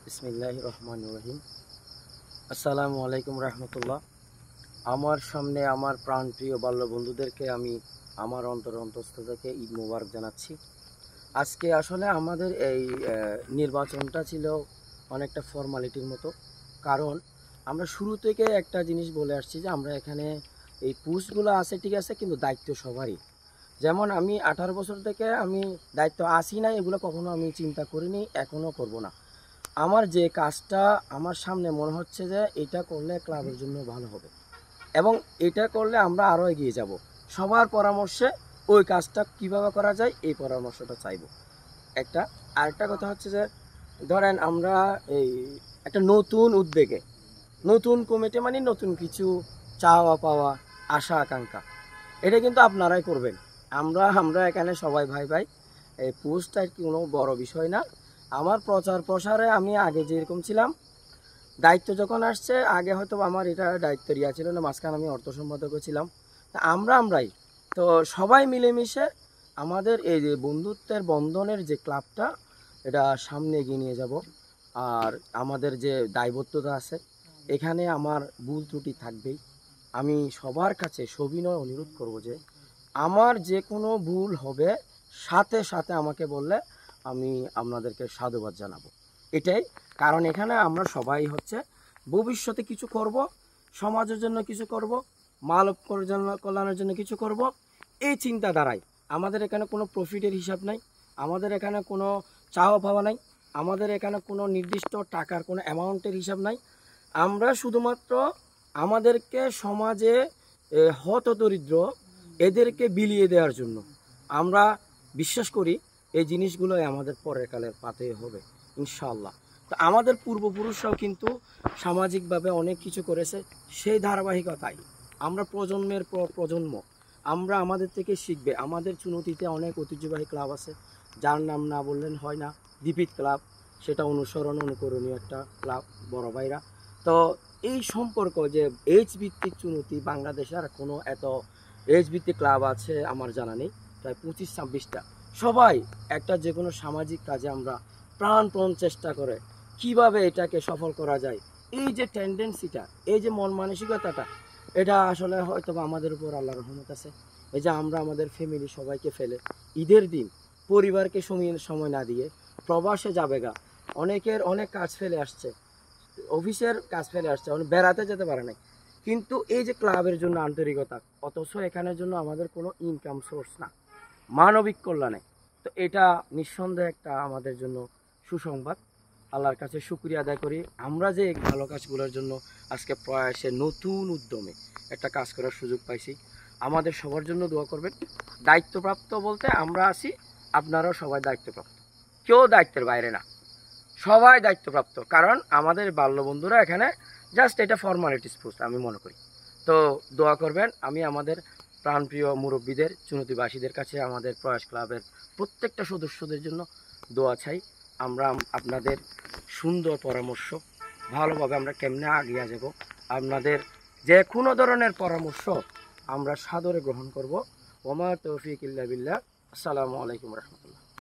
বিসমিল্লাহির রহমানির রহিম। আসসালামু আলাইকুম রহমতুল্লাহ। আমার সামনে আমার প্রাণপ্রিয় বাল্য বন্ধুদেরকে আমি আমার অন্তঃস্থ থেকে ঈদ মোবারক জানাচ্ছি। আজকে আসলে আমাদের এই নির্বাচনটা ছিল অনেকটা ফর্মালিটির মতো, কারণ আমরা শুরু থেকে একটা জিনিস বলে আসছি যে আমরা এখানে এই পোস্টগুলো আছে ঠিক আছে, কিন্তু দায়িত্ব সবারই। যেমন আমি 18 বছর থেকে আমি দায়িত্ব আসি না, এগুলো কখনো আমি চিন্তা করিনি, এখনও করব না। আমার যে কাজটা আমার সামনে মনে হচ্ছে যে এটা করলে ক্লাবের জন্য ভালো হবে এবং এটা করলে আমরা আরও এগিয়ে যাব, সবার পরামর্শে ওই কাজটা কিভাবে করা যায় এই পরামর্শটা চাইব। আরেকটা কথা হচ্ছে যে ধরেন আমরা এই একটা নতুন উদ্যোগে নতুন কমিটি মানে নতুন কিছু চাওয়া পাওয়া আশা আকাঙ্ক্ষা, এটা কিন্তু আপনারাই করবেন। আমরা এখানে সবাই ভাই ভাই, এই পোস্টটা কোনো বড় বিষয় না। আমার প্রচার প্রসারে আমি আগে যেরকম ছিলাম, দায়িত্ব যখন আসছে, আগে হয়তো আমার এটা দায়িত্ব দেওয়া ছিল না, মাঝখানে আমি অর্থ সম্পাদকও ছিলাম। তা আমরাই তো সবাই মিলেমিশে আমাদের এই যে বন্ধুত্বের বন্ধনের যে ক্লাবটা, এটা সামনে এগিয়ে নিয়ে যাব। আর আমাদের যে দায়বদ্ধতা আছে, এখানে আমার ভুল ত্রুটি থাকবেই। আমি সবার কাছে সবিনয় অনুরোধ করব যে আমার যে কোনো ভুল হবে সাথে সাথে আমাকে বললে আমি আপনাদেরকে সাধুবাদ জানাবো। এটাই কারণ এখানে আমরা সবাই হচ্ছে ভবিষ্যতে কিছু করব, সমাজের জন্য কিছু করব, মানব কল্যাণের জন্য কিছু করব, এই চিন্তাধারায়। আমাদের এখানে কোনো প্রফিটের হিসাব নাই, আমাদের এখানে কোনো চাওয়া পাওয়া নাই, আমাদের এখানে কোনো নির্দিষ্ট টাকার কোনো অ্যামাউন্টের হিসাব নাই। আমরা শুধুমাত্র আমাদেরকে সমাজে হতদরিদ্র এদেরকে বিলিয়ে দেওয়ার জন্য আমরা বিশ্বাস করি এই জিনিসগুলোই আমাদের পরের কালের পাতে হবে ইনশাআল্লাহ। তো আমাদের পূর্বপুরুষরাও কিন্তু সামাজিকভাবে অনেক কিছু করেছে, সেই ধারাবাহিকতায় আমরা প্রজন্মের পর প্রজন্ম আমরা আমাদের থেকে শিখবে। আমাদের চুনতিতে অনেক ঐতিহ্যবাহী ক্লাব আছে, যার নাম না বললেন হয় না, দীপিত ক্লাব, সেটা অনুকরণীয় একটা ক্লাব বড় ভাইরা। তো এই সম্পর্ক যে এইচ ভিত্তিক চুনতি বাংলাদেশে আর কোনো এত এইচ ভিত্তিক ক্লাব আছে আমার জানা নেই, প্রায় 25-26টা। সবাই একটা যে কোনো সামাজিক কাজে আমরা প্রাণপণ চেষ্টা করে কিভাবে এটাকে সফল করা যায়। এই যে টেন্ডেন্সিটা, এই যে মন মানসিকতাটা, এটা আসলে হয়তো আমাদের উপর আল্লাহর রহমত আছে। এই যে আমরা আমাদের ফ্যামিলি সবাইকে ফেলে ঈদের দিন পরিবারকে সময় না দিয়ে প্রবাসে যাবে গা, অনেকের অনেক কাজ ফেলে আসছে, অফিসের কাজ ফেলে আসছে, বেড়াতে যেতে পারে নাই, কিন্তু এই যে ক্লাবের জন্য আন্তরিকতা, অথচ এখানের জন্য আমাদের কোনো ইনকাম সোর্স না, মানবিক কল্যাণে। তো এটা নিঃসন্দেহে একটা আমাদের জন্য সুসংবাদ। আল্লাহর কাছে শুকরিয়া আদায় করি আমরা যে ভালো কাজগুলোর জন্য আজকে প্রয়াসে নতুন উদ্যমে একটা কাজ করার সুযোগ পাইছি। আমাদের সবার জন্য দোয়া করবেন। দায়িত্বপ্রাপ্ত বলতে আমরা আছি, আপনারাও সবাই দায়িত্বপ্রাপ্ত, কেউ দায়িত্বের বাইরে না, সবাই দায়িত্বপ্রাপ্ত। কারণ আমাদের বাল্য বন্ধুরা এখানে জাস্ট এটা ফর্মালিটিস পোস্ট আমি মনে করি। তো দোয়া করবেন। আমি আমাদের প্রাণপ্রিয় মুরব্বীদের, চুনতিবাসীদের কাছে আমাদের প্রয়াস ক্লাবের প্রত্যেকটা সদস্যদের জন্য দোয়া চাই। আমরা আপনাদের সুন্দর পরামর্শ, ভালোভাবে আমরা কেমনে এগিয়ে যাব, আপনাদের যে কোনো ধরনের পরামর্শ আমরা সাদরে গ্রহণ করব। ওমা তৌফিক ইল্লা বিল্লাহ। আসসালামু আলাইকুম রহমতুল্লাহ।